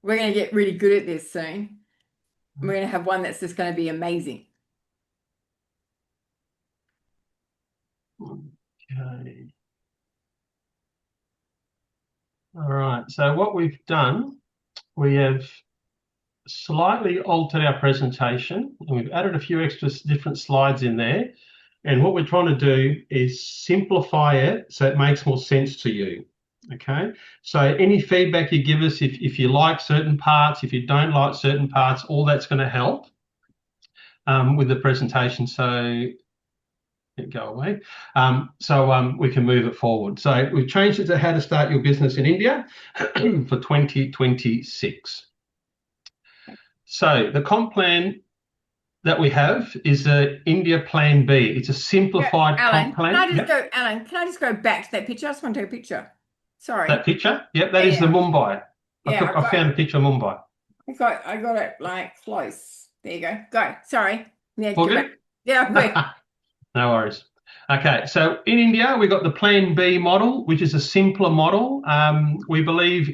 We're going to get really good at this soon. We're going to have one that's just going to be amazing. Okay. All right. So what we've done, we have slightly altered our presentation and we've added a few extra different slides in there. And what we're trying to do is simplify it so it makes more sense to you. Okay. So any feedback you give us, if you like certain parts, if you don't like certain parts, all that's going to help with the presentation. So it go away. We can move it forward. So we've changed it to how to start your business in India for 2026. So the comp plan that we have is the India Plan B. It's a Yeah, simplified comp plan. Yep. Alan, can I just go back to that picture? I just want to take a picture. That Sorry. picture. Yep, that Yeah, is the yeah. Mumbai. Yeah, I found a picture of Mumbai. I got it like close. There you go. Go. Sorry. Yeah, All go back. good? Yeah, I'm good. No worries. Okay, so in India, we've got the Plan B model, which is a simpler model. We believe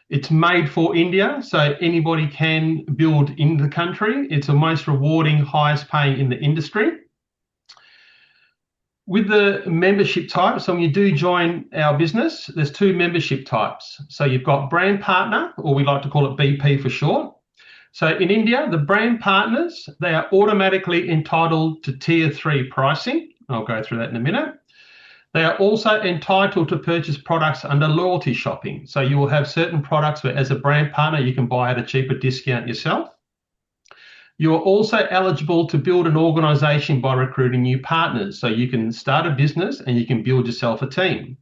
it's made for India, so anybody can build in the country. It's the most rewarding, highest paying in the industry. With the membership type, so when you do join our business, there's two membership types. So you've got brand partner, or we like to call it BP for short. So in India, the brand partners, they are automatically entitled to tier 3 pricing. I'll go through that in a minute. They are also entitled to purchase products under loyalty shopping. So you will have certain products where as a brand partner, you can buy at a cheaper discount yourself. You are also eligible to build an organization by recruiting new partners. So you can start a business and you can build yourself a team.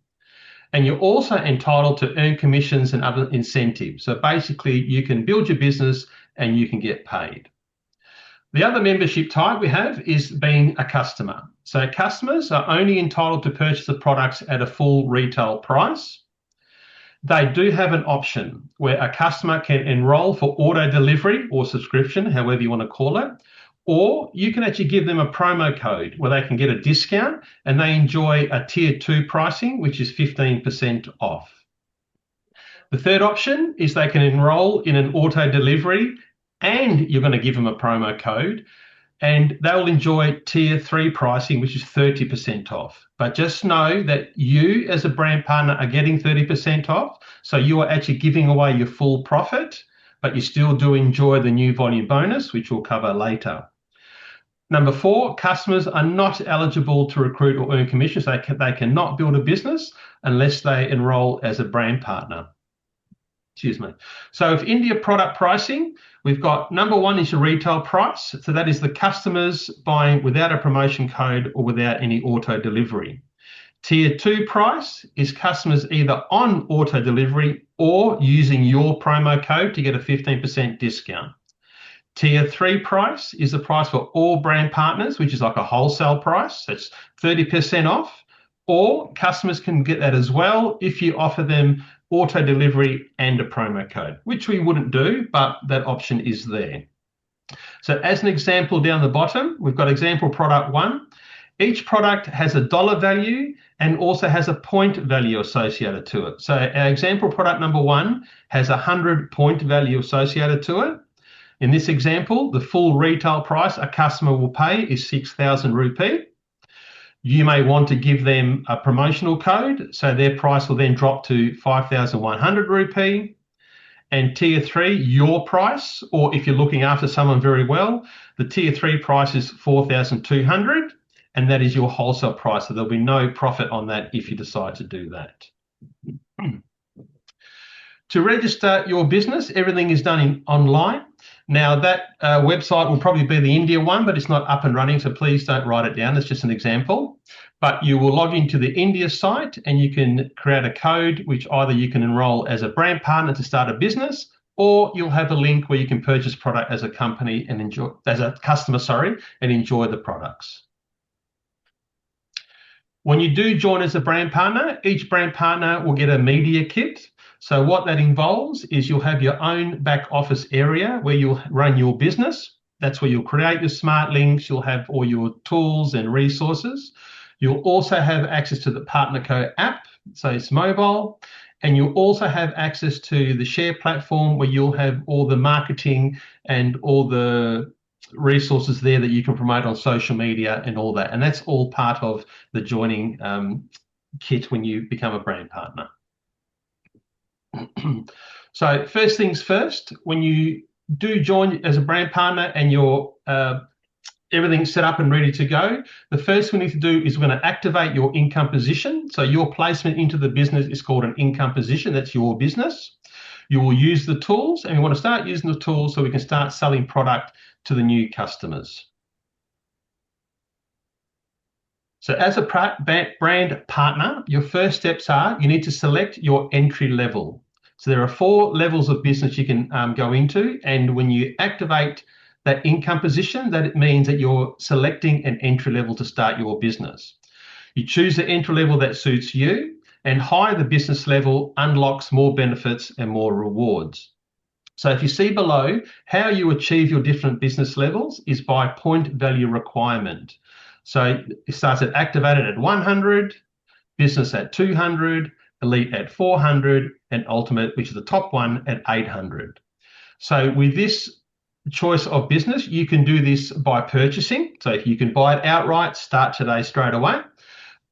And you're also entitled to earn commissions and other incentives. So basically, you can build your business and you can get paid. The other membership type we have is being a customer. So customers are only entitled to purchase the products at a full retail price. They do have an option where a customer can enroll for auto delivery or subscription, however you want to call it, or you can actually give them a promo code where they can get a discount and they enjoy a tier 2 pricing, which is 15% off. The third option is they can enroll in an auto delivery and you're going to give them a promo code and they'll enjoy tier 3 pricing, which is 30% off. But just know that you as a brand partner are getting 30% off. So you are actually giving away your full profit, but you still do enjoy the new volume bonus, which we'll cover later. Number 4, customers are not eligible to recruit or earn commissions. They cannot build a business unless they enroll as a brand partner. Excuse me. So if India product pricing, we've got number 1 is your retail price. So that is the customers buying without a promotion code or without any auto delivery. Tier 2 price is customers either on auto delivery or using your promo code to get a 15% discount. Tier 3 price is the price for all brand partners, which is like a wholesale price. That's 30% off. Or customers can get that as well if you offer them auto delivery and a promo code, which we wouldn't do, but that option is there. So as an example down the bottom, we've got example product 1. Each product has a dollar value and also has a point value associated to it. So our example product number 1 has 100 point value associated to it. In this example, the full retail price a customer will pay is 6,000 rupee. You may want to give them a promotional code, so their price will then drop to 5,100 rupee. And tier 3, your price, or if you're looking after someone very well, the tier 3 price is 4,200, and that is your wholesale price. So there'll be no profit on that if you decide to do that. To register your business, everything is done online. Now that website will probably be the India one, but it's not up and running, so please don't write it down. It's just an example. But you will log into the India site and you can create a code which either you can enroll as a brand partner to start a business, or you'll have a link where you can purchase product as a company and enjoy as a customer, and enjoy the products. When you do join as a brand partner, each brand partner will get a media kit. So what that involves is you'll have your own back office area where you'll run your business. That's where you'll create your smart links. You'll have all your tools and resources. You'll also have access to the PartnerCo app, so it's mobile, And you'll also have access to the share platform where you'll have all the marketing and all the resources there that you can promote on social media and all that. And that's all part of the joining kit when you become a brand partner. So first things first, when you do join as a brand partner and you're everything's set up and ready to go, the first we need to do is we're going to activate your income position. So your placement into the business is called an income position. That's your business. You will use the tools, and we want to start using the tools so we can start selling product to the new customers. So as a brand partner, your first steps are you need to select your entry level. So there are 4 levels of business you can go into, and when you activate that income position, that it means that you're selecting an entry level to start your business. You choose the entry level that suits you, and higher the business level unlocks more benefits and more rewards. So if you see below, how you achieve your different business levels is by point value requirement. So it starts at activated at 100, business at 200, elite at 400, and ultimate, which is the top one, at 800. So with this choice of business, you can do this by purchasing. So if you can buy it outright, start today straight away.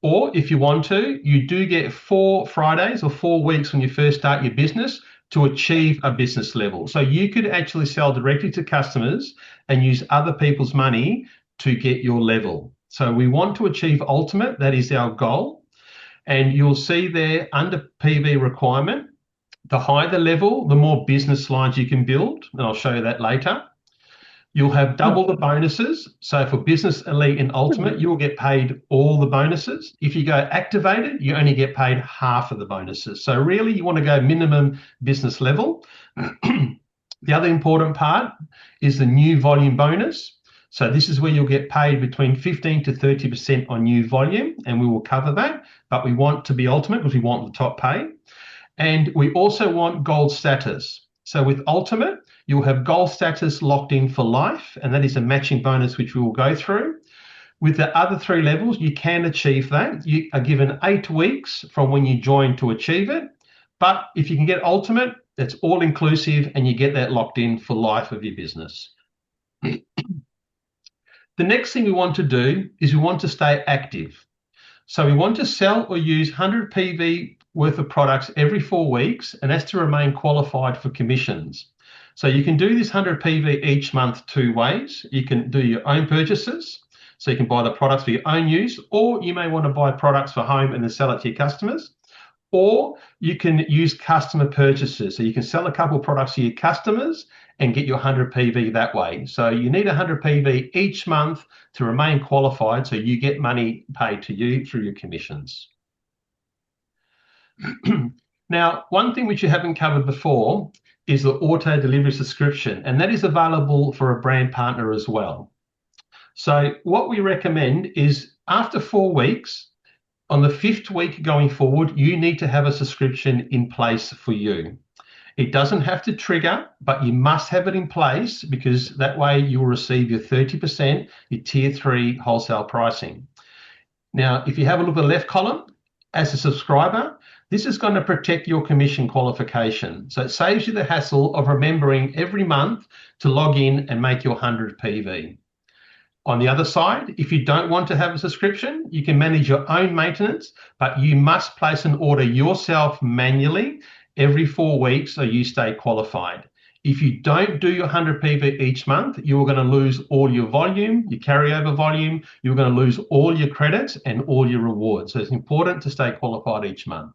Or if you want to, you do get 4 Fridays or 4 weeks when you first start your business to achieve a business level. So you could actually sell directly to customers and use other people's money to get your level. So we want to achieve ultimate, that is our goal. And you'll see there under PV requirement, the higher the level, the more business lines you can build, and I'll show you that later. You'll have double the bonuses. So for business, elite, and ultimate, you'll get paid all the bonuses. If you go activated, you only get paid half of the bonuses. So really, you want to go minimum business level. The other important part is the new volume bonus. So this is where you'll get paid between 15 to 30% on new volume, and we will cover that. But we want to be ultimate because we want the top pay. And we also want gold status. So with ultimate, you'll have gold status locked in for life, and that is a matching bonus which we will go through. With the other 3 levels, you can achieve that. You are given 8 weeks from when you join to achieve it. But if you can get ultimate, that's all inclusive, and you get that locked in for life of your business. The next thing we want to do is we want to stay active. So we want to sell or use 100 PV worth of products every 4 weeks, and that's to remain qualified for commissions. So you can do this 100 PV each month 2 ways. You can do your own purchases, so you can buy the products for your own use, or you may want to buy products for home and then sell it to your customers. Or you can use customer purchases. So you can sell a couple of products to your customers and get your 100 PV that way. So you need 100 PV each month to remain qualified, so you get money paid to you through your commissions. Now, one thing which you haven't covered before is the auto delivery subscription, and that is available for a brand partner as well. So what we recommend is after 4 weeks, on the 5th week going forward, you need to have a subscription in place for you. It doesn't have to trigger, but you must have it in place because that way you'll receive your 30%, your tier 3 wholesale pricing. Now, if you have a look at the left column, as a subscriber, this is going to protect your commission qualification. So it saves you the hassle of remembering every month to log in and make your 100 PV. On the other side, if you don't want to have a subscription, you can manage your own maintenance, but you must place an order yourself manually every 4 weeks so you stay qualified. If you don't do your 100 PV each month, you're going to lose all your volume, your carryover volume, you're going to lose all your credits and all your rewards. So it's important to stay qualified each month.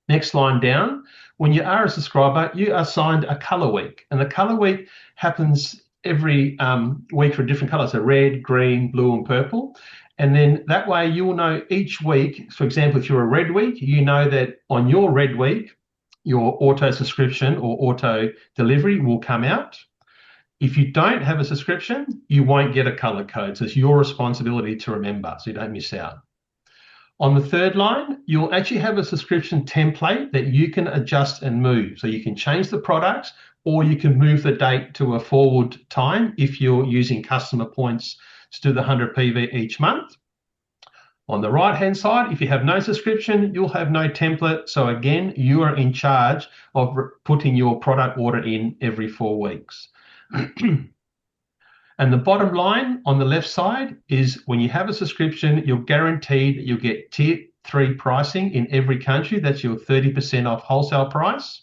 Next line down, when you are a subscriber, you are assigned a color week, and the color week happens every week for a different color, so red, green, blue, and purple. And then that way you will know each week, for example, if you're a red week, you know that on your red week, your auto subscription or auto delivery will come out. If you don't have a subscription, you won't get a color code. So it's your responsibility to remember so you don't miss out. On the 3rd line, you'll actually have a subscription template that you can adjust and move. So you can change the products or you can move the date to a forward time if you're using customer points to do the 100 PV each month. On the right-hand side, if you have no subscription, you'll have no template. So again, you are in charge of putting your product order in every 4 weeks. And the bottom line on the left side is when you have a subscription, you're guaranteed you'll get tier 3 pricing in every country. That's your 30% off wholesale price.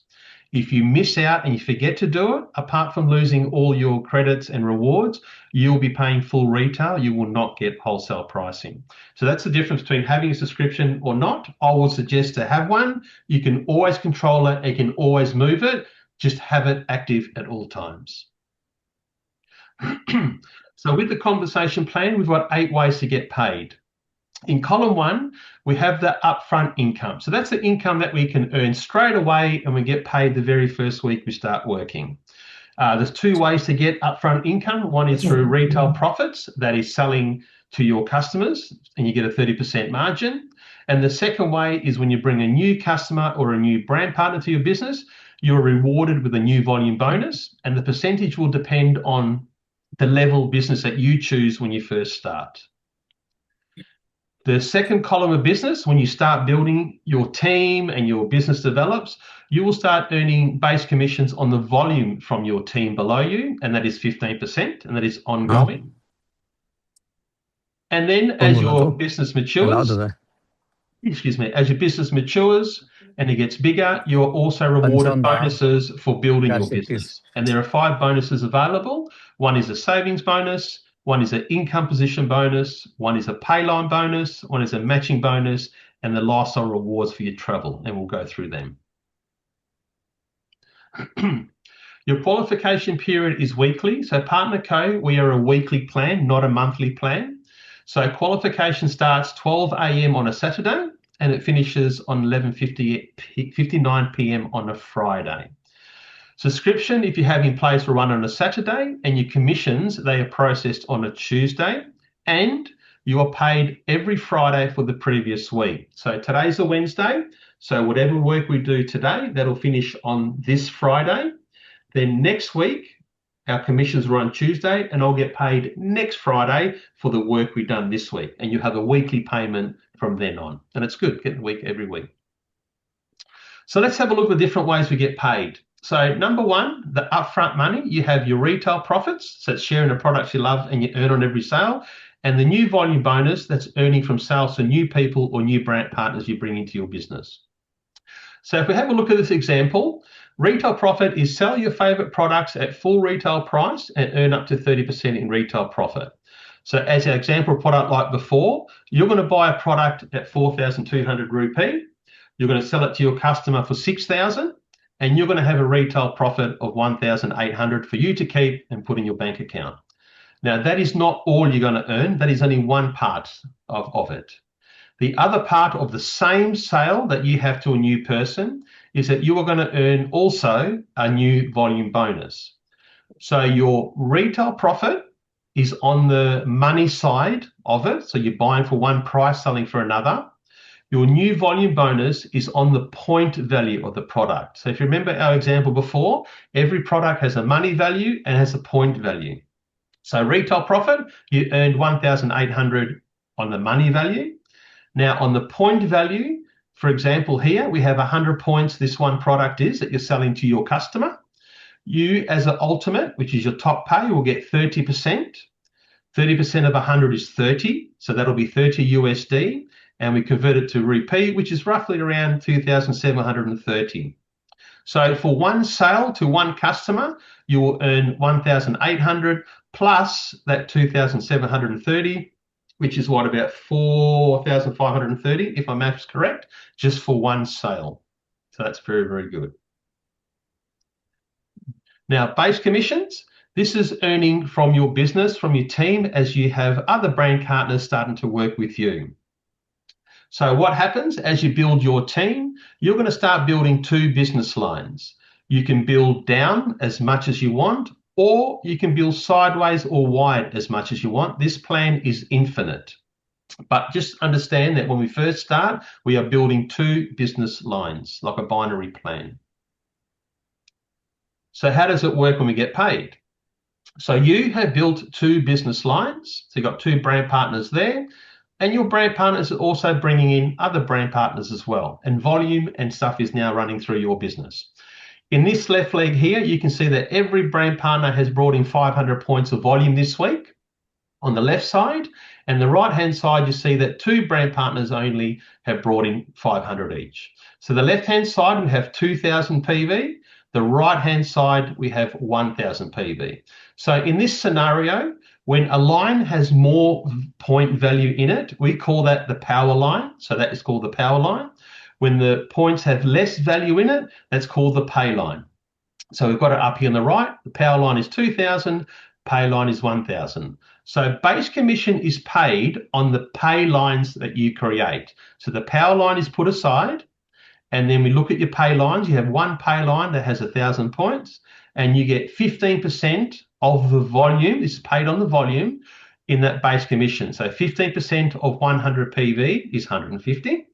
If you miss out and you forget to do it, apart from losing all your credits and rewards, you'll be paying full retail. You will not get wholesale pricing. So that's the difference between having a subscription or not. I would suggest to have one. You can always control it. You can always move it. Just have it active at all times. So with the conversation plan, we've got 8 ways to get paid. In column 1, we have the upfront income. So that's the income that we can earn straight away and we get paid the very first week we start working. There's 2 ways to get upfront income. One is through retail profits, that is selling to your customers and you get a 30% margin. And the second way is when you bring a new customer or a new brand partner to your business, you're rewarded with a new volume bonus, and the percentage will depend on the level of business that you choose when you first start. The second column of business, when you start building your team and your business develops, you will start earning base commissions on the volume from your team below you, and that is 15%, and that is ongoing. And then as your business matures, as your business matures and it gets bigger, you're also rewarded bonuses for building your business. And there are 5 bonuses available. One is a savings bonus, one is an income position bonus, one is a payline bonus, one is a matching bonus, and the lifestyle rewards for your travel, and we'll go through them. Your qualification period is weekly. So Partner Co, we are a weekly plan, not a monthly plan. So qualification starts 12 a.m. on a Saturday and it finishes on 11:59 p.m. on a Friday. Subscription, if you have in place, will run on a Saturday, and your commissions, they are processed on a Tuesday, and you are paid every Friday for the previous week. So today's a Wednesday, so whatever work we do today, that'll finish on this Friday. Then next week, our commissions run Tuesday, and I'll get paid next Friday for the work we've done this week, and you have a weekly payment from then on. And it's good, getting a week every week. So let's have a look at the different ways we get paid. So number 1, the upfront money, you have your retail profits, so it's sharing the products you love and you earn on every sale, and the new volume bonus, that's earning from sales to new people or new brand partners you bring into your business. So if we have a look at this example, retail profit is sell your favorite products at full retail price and earn up to 30% in retail profit. So as our example product like before, you're going to buy a product at 4,200 rupee, you're going to sell it to your customer for 6,000, and you're going to have a retail profit of 1,800 for you to keep and put in your bank account. Now, that is not all you're going to earn. That is only one part of it. The other part of the same sale that you have to a new person is that you are going to earn also a new volume bonus. So your retail profit is on the money side of it. So you're buying for one price, selling for another. Your new volume bonus is on the point value of the product. So if you remember our example before, every product has a money value and has a point value. So retail profit, you earned 1,800 on the money value. Now on the point value, for example here, we have 100 points this one product is that you're selling to your customer. You as an ultimate, which is your top pay, will get 30%. 30% of 100 is 30, so that'll be 30 USD. And we convert it to rupee, which is roughly around 2,730. So for one sale to one customer, you will earn 1,800 plus that 2,730, which is what, about 4,530, if my math's correct, just for one sale. So that's very, very good. Now, base commissions, this is earning from your business, from your team, as you have other brand partners starting to work with you. So what happens as you build your team, you're going to start building 2 business lines. You can build down as much as you want, or you can build sideways or wide as much as you want. This plan is infinite. But just understand that when we first start, we are building 2 business lines, like a binary plan. So how does it work when we get paid? So you have built 2 business lines. So you've got 2 brand partners there. And your brand partners are also bringing in other brand partners as well. And volume and stuff is now running through your business. In this left leg here, you can see that every brand partner has brought in 500 points of volume this week on the left side. And the right-hand side, you see that 2 brand partners only have brought in 500 each. So the left-hand side, we have 2,000 PV. The right-hand side, we have 1,000 PV. So in this scenario, when a line has more point value in it, we call that the power line. So that is called the power line. When the points have less value in it, that's called the pay line. So we've got it up here on the right. The power line is 2,000, pay line is 1,000. So base commission is paid on the pay lines that you create. So the power line is put aside, and then we look at your pay lines. You have one pay line that has 1,000 points, and you get 15% of the volume. This is paid on the volume in that base commission. So 15% of 100 PV is 150.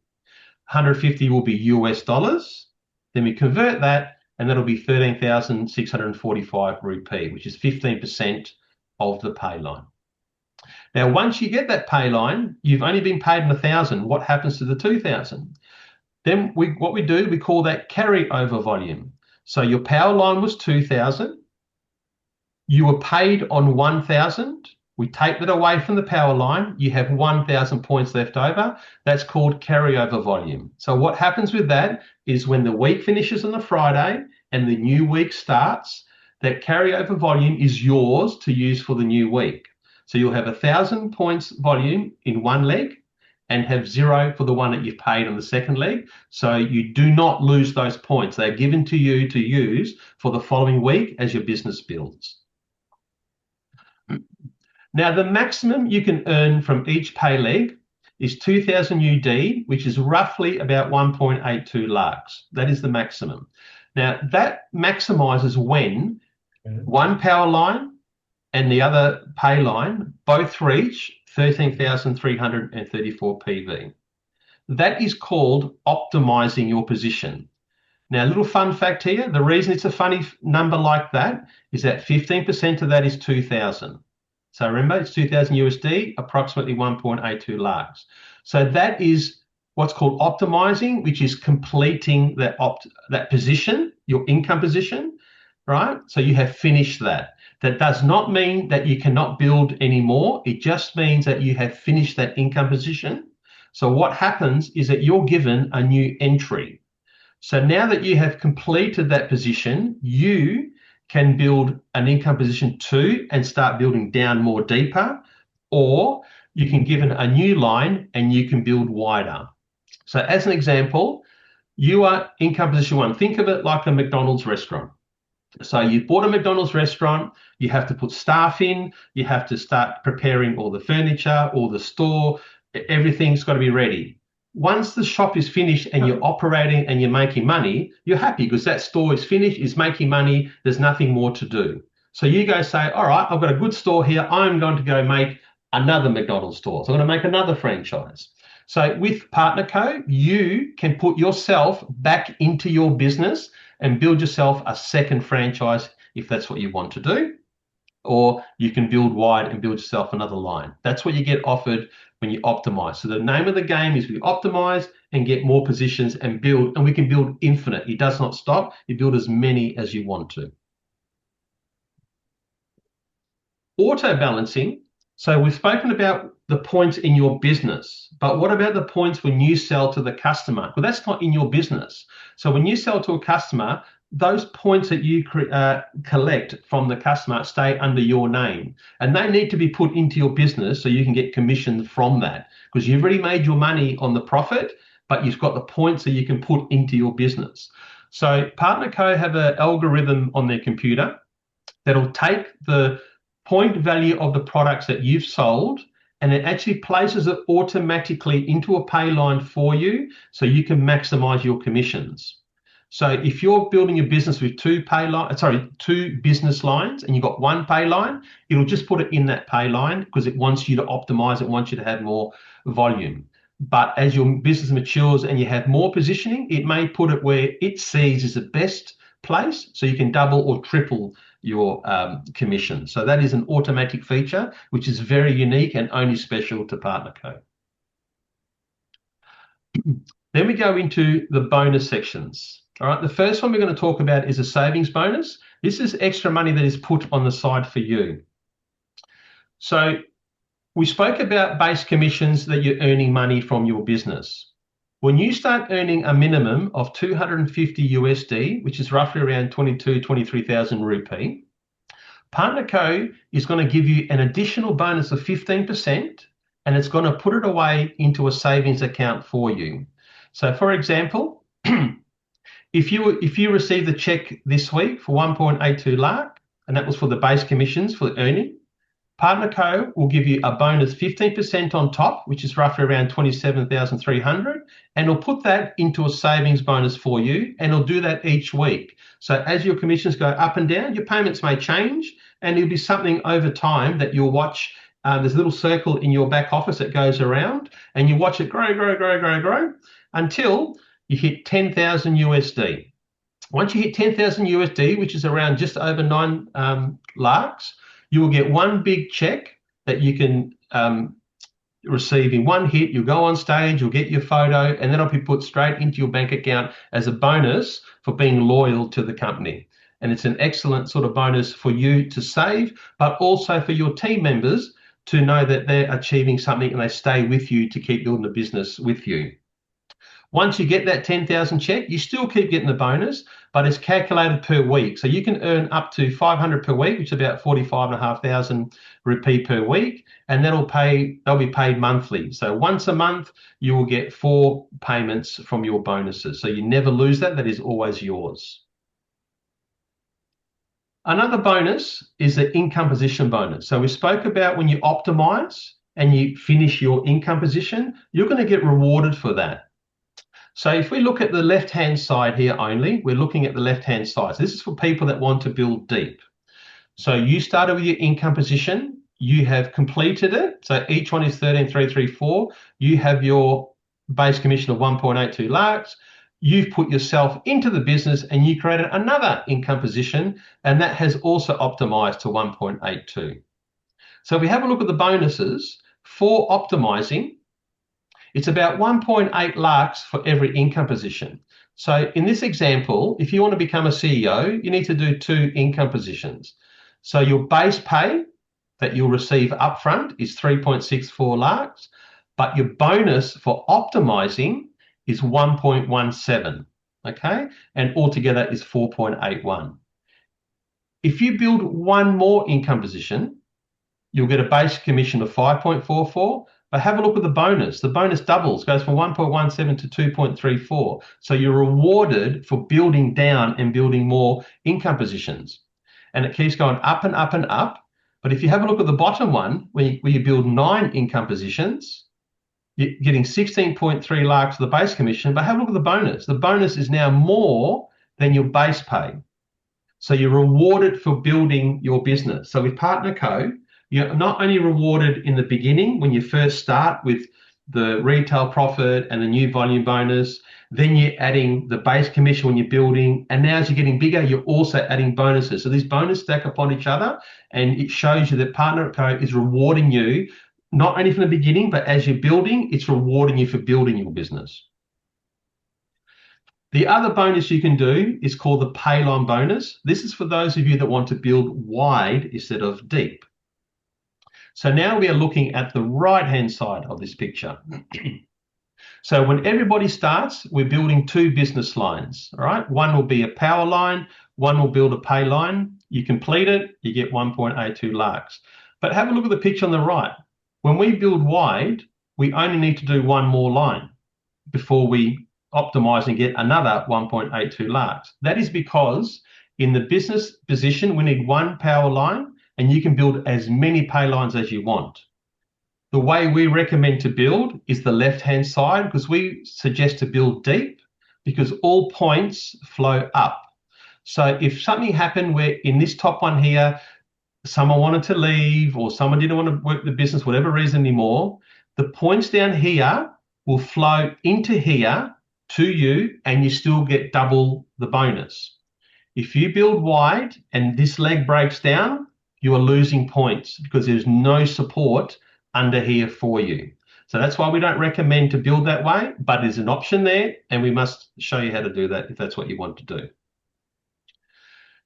150 will be US dollars. Then we convert that, and that'll be 13,645 rupee, which is 15% of the pay line. Now, once you get that pay line, you've only been paid 1,000. What happens to the 2,000? Then what we do, we call that carryover volume. So your power line was 2,000. You were paid on 1,000. We take that away from the power line. You have 1,000 points left over. That's called carryover volume. So what happens with that is when the week finishes on the Friday and the new week starts, that carryover volume is yours to use for the new week. So you'll have 1,000 points volume in one leg and have 0 for the one that you've paid on the second leg. So you do not lose those points. They're given to you to use for the following week as your business builds. Now, the maximum you can earn from each pay leg is 2,000 UD, which is roughly about 1.82 lakhs. That is the maximum. Now, that maximizes when one power line and the other pay line both reach 13,334 PV. That is called optimizing your position. Now, a little fun fact here, the reason it's a funny number like that is that 15% of that is 2,000. So remember, it's 2,000 USD, approximately 1.82 lakhs. So that is what's called optimizing, which is completing that position, your income position, right? So you have finished that. That does not mean that you cannot build anymore. It just means that you have finished that income position. So what happens is that you're given a new entry. So now that you have completed that position, you can build an income position 2 and start building down more deeper, or you can give it a new line and you can build wider. So as an example, you are income position 1. Think of it like a McDonald's restaurant. So you bought a McDonald's restaurant, you have to put staff in, you have to start preparing all the furniture, all the store, everything's got to be ready. Once the shop is finished and you're operating and you're making money, you're happy because that store is finished, it's making money, there's nothing more to do. So you go say, all right, I've got a good store here, I'm going to go make another McDonald's store. So I'm going to make another franchise. So with PartnerCo, you can put yourself back into your business and build yourself a second franchise if that's what you want to do. Or you can build wide and build yourself another line. That's what you get offered when you optimize. So the name of the game is we optimize and get more positions and build, and we can build infinite. It does not stop. You build as many as you want to. Auto balancing. So we've spoken about the points in your business, but what about the points when you sell to the customer? Well, that's not in your business. So when you sell to a customer, those points that you collect from the customer stay under your name, and they need to be put into your business so you can get commission from that, because you've already made your money on the profit, but you've got the points that you can put into your business. So PartnerCo have an algorithm on their computer that'll take the point value of the products that you've sold, and it actually places it automatically into a pay line for you so you can maximize your commissions. So if you're building a business with two business lines and you've got one pay line, it'll just put it in that pay line because it wants you to optimize, it wants you to have more volume. But as your business matures and you have more positioning, it may put it where it sees is the best place so you can double or triple your commission. So that is an automatic feature, which is very unique and only special to PartnerCo. Then we go into the bonus sections. All right, the first one we're going to talk about is a savings bonus. This is extra money that is put on the side for you. So we spoke about base commissions that you're earning money from your business. When you start earning a minimum of 250 USD, which is roughly around 23,000 rupee, Partner Co is going to give you an additional bonus of 15%, and it's going to put it away into a savings account for you. So for example, if you receive the check this week for 1.82 lakh, and that was for the base commissions for the earning, Partner Co will give you a bonus 15% on top, which is roughly around 27,300, and it'll put that into a savings bonus for you, and it'll do that each week. So as your commissions go up and down, your payments may change, and it'll be something over time that you'll watch. There's a little circle in your back office that goes around, and you watch it grow until you hit 10,000 USD. Once you hit 10,000 USD, which is around just over 9 lakhs, you will get one big check that you can receive in one hit. You'll go on stage, you'll get your photo, and then it'll be put straight into your bank account as a bonus for being loyal to the company. And it's an excellent sort of bonus for you to save, but also for your team members to know that they're achieving something and they stay with you to keep building the business with you. Once you get that 10,000 check, you still keep getting the bonus, but it's calculated per week. So you can earn up to 500 per week, which is about 45,500 rupee per week, and they'll be paid monthly. So once a month, you will get 4 payments from your bonuses. So you never lose that. That is always yours. Another bonus is the income position bonus. So we spoke about when you optimize and you finish your income position, you're going to get rewarded for that. So if we look at the left-hand side here only, we're looking at the left-hand side. So this is for people that want to build deep. So you started with your income position, you have completed it. So each one is 13,334. You have your base commission of 1.82 lakhs. You've put yourself into the business and you created another income position, and that has also optimized to 1.82. So if we have a look at the bonuses for optimizing, it's about 1.8 lakhs for every income position. So in this example, if you want to become a CEO, you need to do 2 income positions. So your base pay that you'll receive upfront is 3.64 lakhs, but your bonus for optimizing is 1.17, okay? And altogether is 4.81. If you build one more income position, you'll get a base commission of 5.44. But have a look at the bonus. The bonus doubles, goes from 1.17 to 2.34. So you're rewarded for building down and building more income positions. And it keeps going up and up and up. But if you have a look at the bottom one, where you build 9 income positions, you're getting 16.3 lakhs for the base commission. But have a look at the bonus. The bonus is now more than your base pay. So you're rewarded for building your business. So with Partner Co, you're not only rewarded in the beginning when you first start with the retail profit and the new volume bonus, then you're adding the base commission when you're building, and now as you're getting bigger, you're also adding bonuses. So these bonuses stack upon each other, and it shows you that Partner Co is rewarding you not only from the beginning, but as you're building, it's rewarding you for building your business. The other bonus you can do is called the pay-line bonus. This is for those of you that want to build wide instead of deep. So now we are looking at the right-hand side of this picture. So when everybody starts, we're building 2 business lines, all right? One will be a power line, one will build a pay line. You complete it, you get 1.82 lakhs. But have a look at the picture on the right. When we build wide, we only need to do one more line before we optimize and get another 1.82 lakhs. That is because in the business position, we need one power line, and you can build as many pay lines as you want. The way we recommend to build is the left-hand side, because we suggest to build deep because all points flow up. So if something happened where in this top one here, someone wanted to leave or someone didn't want to work the business, whatever reason anymore, the points down here will flow into here to you, and you still get double the bonus. If you build wide and this leg breaks down, you are losing points because there's no support under here for you. So that's why we don't recommend to build that way, but there's an option there, and we must show you how to do that if that's what you want to do.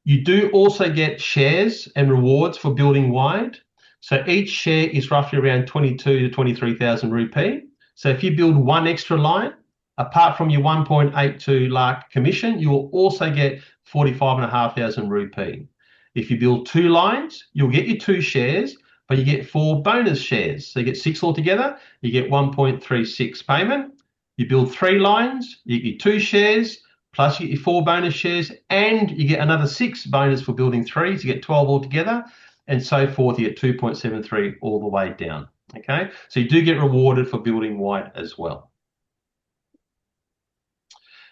You do also get shares and rewards for building wide. So each share is roughly around 22 to 23,000 rupee. So if you build one extra line, apart from your 1.82 lakh commission, you will also get 45,500 rupee. If you build two lines, you'll get your two shares, but you get 4 bonus shares. So you get 6 altogether, you get 1.36 payment. You build 3 lines, you get 2 shares, plus you get your 4 bonus shares, and you get another 6 bonus for building 3, so you get 12 altogether, and so forth. You get 2.73 all the way down. Okay, so you do get rewarded for building wide as well.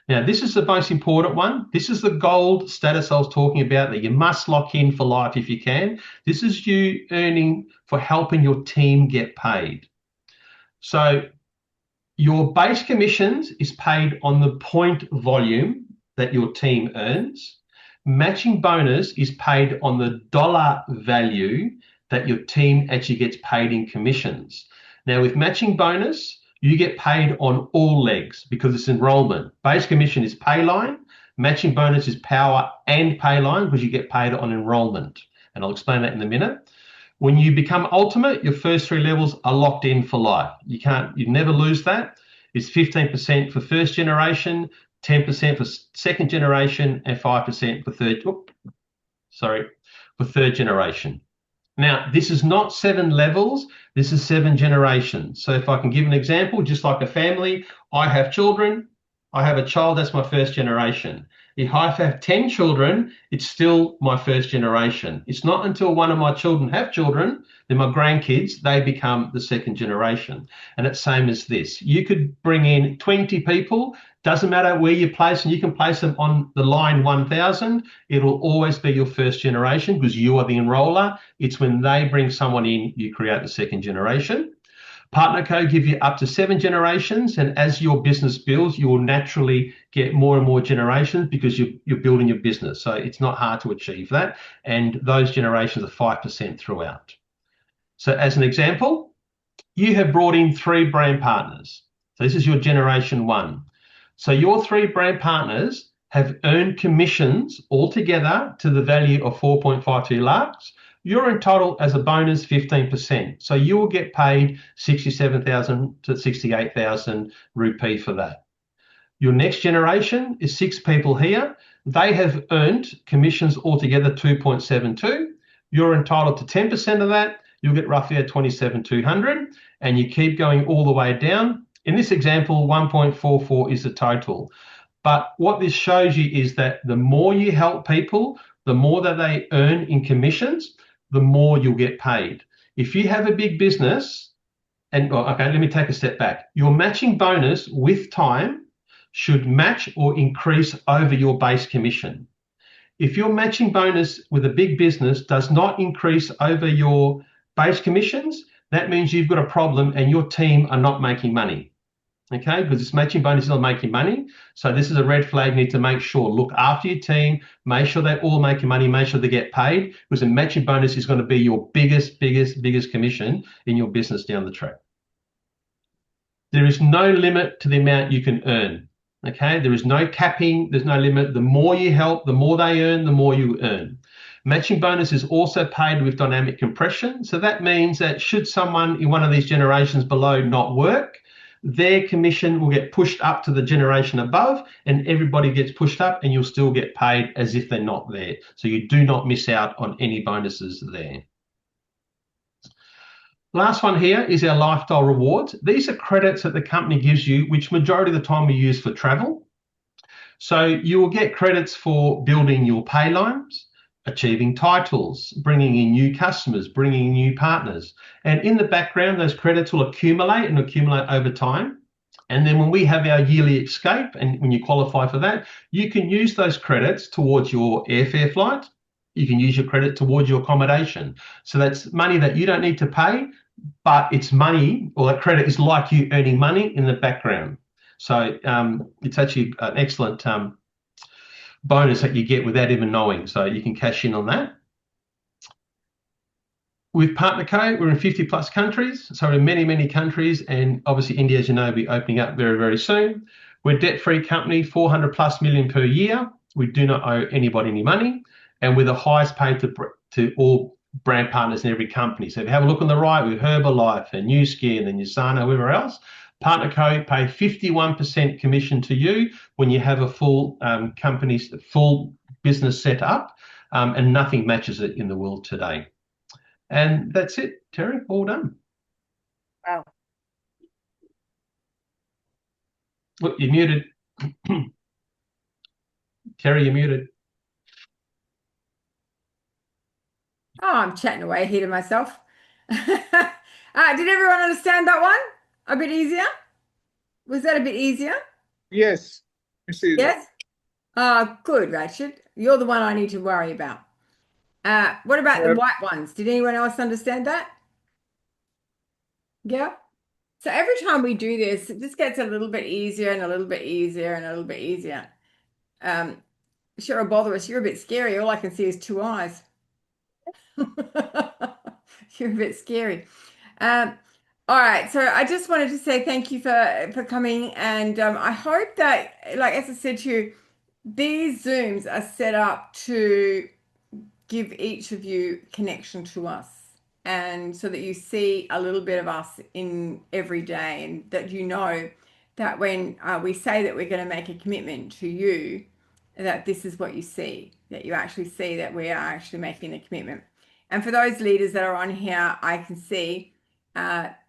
Now, this is the most important one. This is the gold status I was talking about that you must lock in for life if you can. This is you earning for helping your team get paid. So your base commissions is paid on the point volume that your team earns. Matching bonus is paid on the dollar value that your team actually gets paid in commissions. Now, with matching bonus, you get paid on all legs because it's enrollment. Base commission is pay line. Matching bonus is power and pay line because you get paid on enrollment. And I'll explain that in a minute. When you become ultimate, your first 3 levels are locked in for life. You never lose that. It's 15% for first generation, 10% for second generation, and 5% for third generation. Now, this is not 7 levels, this is 7 generations. So if I can give an example, just like a family, I have children, I have a child, that's my first generation. If I have 10 children, it's still my first generation. It's not until one of my children have children, then my grandkids, they become the second generation. And it's same as this. You could bring in 20 people, doesn't matter where you place them, you can place them on the line 1000. It'll always be your first generation because you are the enroller. It's when they bring someone in, you create the second generation. Partner code give you up to 7 generations, and as your business builds, you will naturally get more and more generations because you're building your business. So it's not hard to achieve that, and those generations are 5% throughout. So as an example, you have brought in 3 brand partners. So this is your generation 1. So your 3 brand partners have earned commissions altogether to the value of 4.52 lakhs. You're entitled as a bonus 15%. So you will get paid 67,000 to 68,000 rupee for that. Your next generation is 6 people here. They have earned commissions altogether 2.72. You're entitled to 10% of that. You'll get roughly at 27,200, and you keep going all the way down. In this example, 1.44 is the total. But what this shows you is that the more you help people, the more that they earn in commissions, the more you'll get paid. If you have a big business, and okay, let me take a step back. Your matching bonus with time should match or increase over your base commission. If your matching bonus with a big business does not increase over your base commissions, that means you've got a problem and your team are not making money. Okay, because this matching bonus is not making money. So this is a red flag. You need to make sure, look after your team, make sure they're all making money, make sure they get paid, because a matching bonus is going to be your biggest commission in your business down the track. There is no limit to the amount you can earn. Okay, there is no capping, there's no limit. The more you help, the more they earn, the more you earn. Matching bonus is also paid with dynamic compression. So that means that should someone in one of these generations below not work, their commission will get pushed up to the generation above, and everybody gets pushed up, and you'll still get paid as if they're not there. So you do not miss out on any bonuses there. Last one here is our lifestyle rewards. These are credits that the company gives you, which majority of the time we use for travel. So you will get credits for building your pay lines, achieving titles, bringing in new customers, bringing in new partners. And in the background, those credits will accumulate and accumulate over time. And then when we have our yearly escape, and when you qualify for that, you can use those credits towards your airfare flight. You can use your credit towards your accommodation. So that's money that you don't need to pay, but it's money, or that credit is like you earning money in the background. So it's actually an excellent bonus that you get without even knowing. So you can cash in on that. with Partner Co, we're in 50 plus countries. So we're in many, many countries. And obviously India, as you know, will be opening up very, very soon. We're a debt-free company, 400 plus million per year. We do not owe anybody any money. And we're the highest paid to all brand partners in every company. So if you have a look on the right with Herbalife and New Skin and Usana, whoever else, Partner Co pay 51% commission to you when you have a full full business set up, and nothing matches it in the world today. And that's it, Terry, all done. Wow. Look, you're muted. Terry, you're muted. Oh, I'm chatting away here to myself. Did everyone understand that one? A bit easier? Was that a bit easier? Yes. I see that. Yes? Good, Rachid. You're the one I need to worry about. What about the white ones? Did anyone else understand that? Yeah? So every time we do this, it just gets a little bit easier and a little bit easier and a little bit easier. Sure, bother us. You're a bit scary. All I can see is two eyes. You're a bit scary. All right, so I just wanted to say thank you for coming, and I hope that, like as I said to you, these Zooms are set up to give each of you connection to us, and so that you see a little bit of us in every day, and that you know that when we say that we're going to make a commitment to you, that this is what you see, that you actually see that we are actually making a commitment. And for those leaders that are on here, I can see that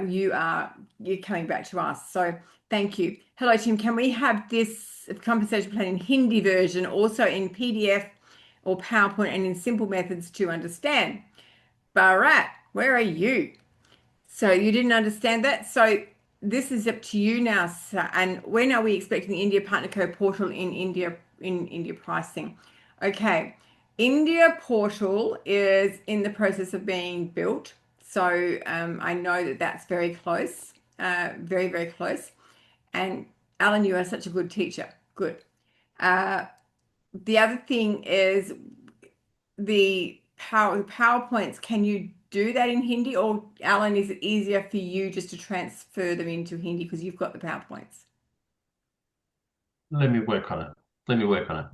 you're coming back to us. So thank you. Hello, Tim. Can we have this compensation plan in Hindi version, also in PDF or PowerPoint, and in simple methods to understand? Bharat, where are you? So you didn't understand that. So this is up to you now, sir. And when are we expecting the India Partner Co portal in India pricing? Okay. India portal is in the process of being built. So I know that that's very close, very, very close. And Alan, you are such a good teacher. Good. The other thing is the PowerPoints. Can you do that in Hindi, or Alan, is it easier for you just to transfer them into Hindi because you've got the PowerPoints? Let me work on it.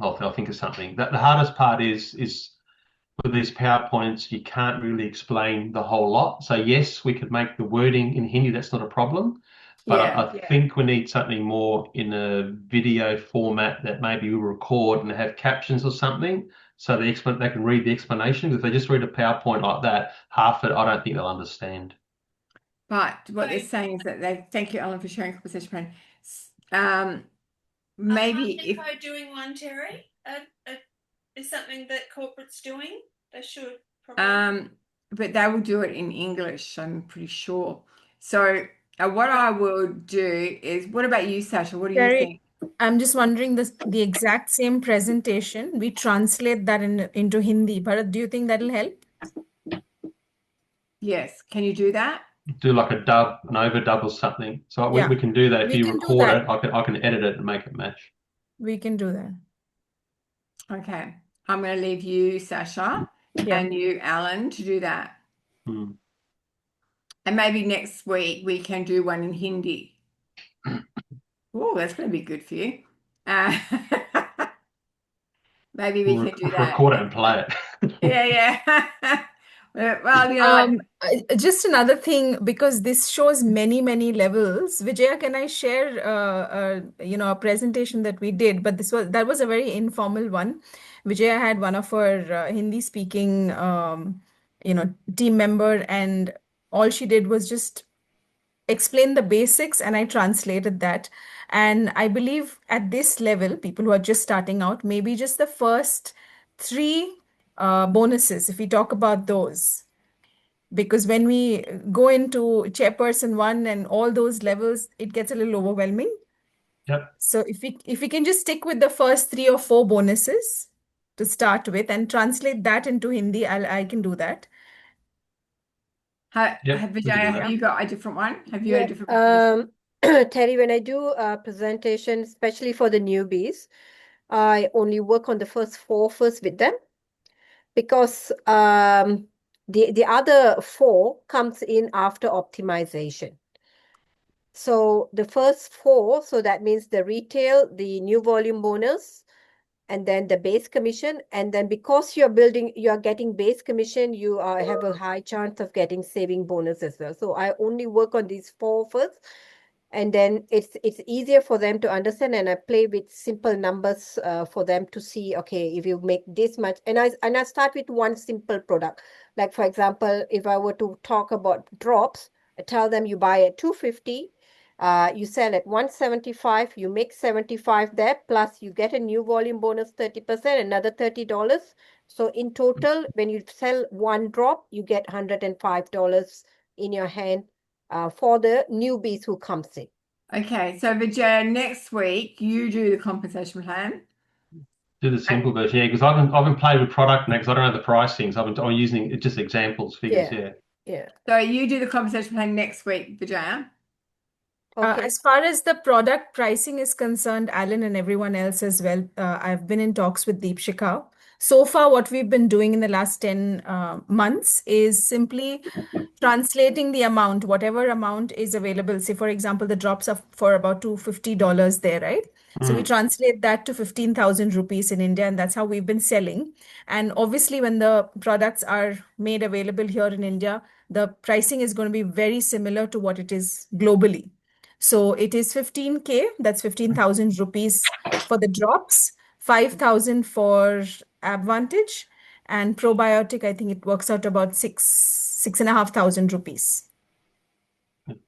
I'll think of something. The hardest part is with these PowerPoints, you can't really explain the whole lot. So yes, we could make the wording in Hindi. That's not a problem. But I think we need something more in a video format that maybe we record and have captions or something, so they can read the explanation. If they just read a PowerPoint like that, half it, I don't think they'll understand. But what they're saying is that thank you, Alan, for sharing conversation plan. Maybe if doing one, Terry, is something that corporate's doing. They should probably. But they will do it in English, I'm pretty sure. So what I will do is, what about you, Sasha? What do you think? I'm just wondering, the exact same presentation, we translate that into Hindi. Bharat, do you think that'll help? Yes. Can you do that? Do like an overdub or something. So we can do that. If you record it, I can edit it and make it match. We can do that. Okay. I'm going to leave you, Sasha, and you, Alan, to do that. Hmm. And maybe next week we can do one in Hindi. Oh, that's going to be good for you. Maybe we can do that. Record it and play it. Yeah. Well, you know, just another thing, because this shows many, many levels. Vijaya, can I share, a presentation that we did? But that was a very informal one. Vijaya had one of her Hindi-speaking, team member, and all she did was just explain the basics, and I translated that. And I believe at this level, people who are just starting out, maybe just the first 3 bonuses, if we talk about those. Because when we go into chairperson 1 and all those levels, it gets a little overwhelming. Yep. So if we can just stick with the first 3 or 4 bonuses to start with and translate that into Hindi, I can do that. Vijaya, have you got a different one? Have you had a different one? Terry, when I do a presentation, especially for the newbies, I only work on the first 4 first with them, because the other 4 comes in after optimization. So the first 4, so that means the retail, the new volume bonus, and then the base commission. And then because you're getting base commission, you have a high chance of getting saving bonus as well. So I only work on these 4 first, and then it's easier for them to understand, and I play with simple numbers for them to see, okay, if you make this much, and I start with one simple product. Like, for example, if I were to talk about drops, I tell them you buy at 250, you sell at 175, you make 75 there, plus you get a new volume bonus 30%, another $30. So in total, when you sell one drop, you get $105 in your hand for the newbies who comes in. Okay, so Vijaya, next week you do the compensation plan. Do the simple version, yeah, because I haven't played with product now because I don't know the pricing. So I'm using just examples, figures, Yeah. So you do the compensation plan next week, Vijaya. Okay. As far as the product pricing is concerned, Alan and everyone else as well, I've been in talks with Deepshika. So far, what we've been doing in the last 10 months is simply translating the amount, whatever amount is available. Say, for example, the drops are for about $250 there, right? So we translate that to 15,000 rupees in India, and that's how we've been selling. And obviously, when the products are made available here in India, the pricing is going to be very similar to what it is globally. So it is 15K, that's 15,000 rupees for the drops, 5,000 for Advantage, and probiotic, I think it works out about 6,500 rupees.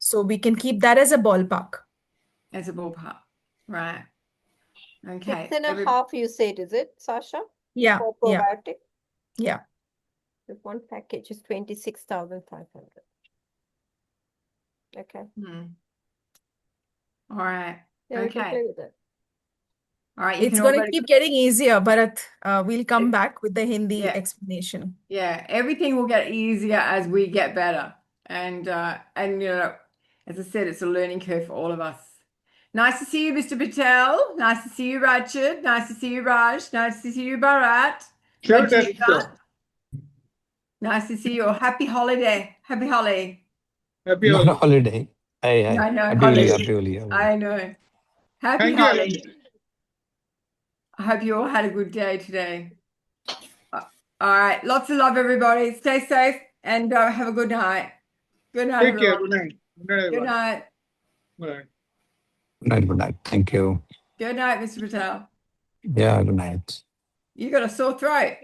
So we can keep that as a ballpark. As a ballpark, right? Okay. 6.5 you said, is it, Sasha? Yeah, For yeah, probiotic? yeah. The one package is 26,500. Okay. All right. Yeah, we can Okay. play with it. All right. You It's can going to already, keep getting easier, Bharat. We'll come back with the Hindi Yeah. explanation. yeah, everything will get easier as we get better. And you know, as I said, it's a learning curve for all of us. Nice to see you, Mr. Patel. Nice to see you, Rachid. Nice to see you, Raj. Nice to see you, Bharat. Sure, Rajita. Tashika. Nice to see you. Happy holiday. Happy holiday. Happy Not a holiday. holiday. Yeah, I know, Happy holiday. Holi, happy Holi, happy Holi. I know. Happy Thank you, holiday. everyone. I hope you all had a good day today. All right. Lots of love, everybody. Stay safe and have a good night. Good night, Take care. everyone. Good night. Good night, Good everyone. night. Good night. Good night, good night. Thank you. Good night, Mr. Patel. Yeah, good night. You got a sore throat.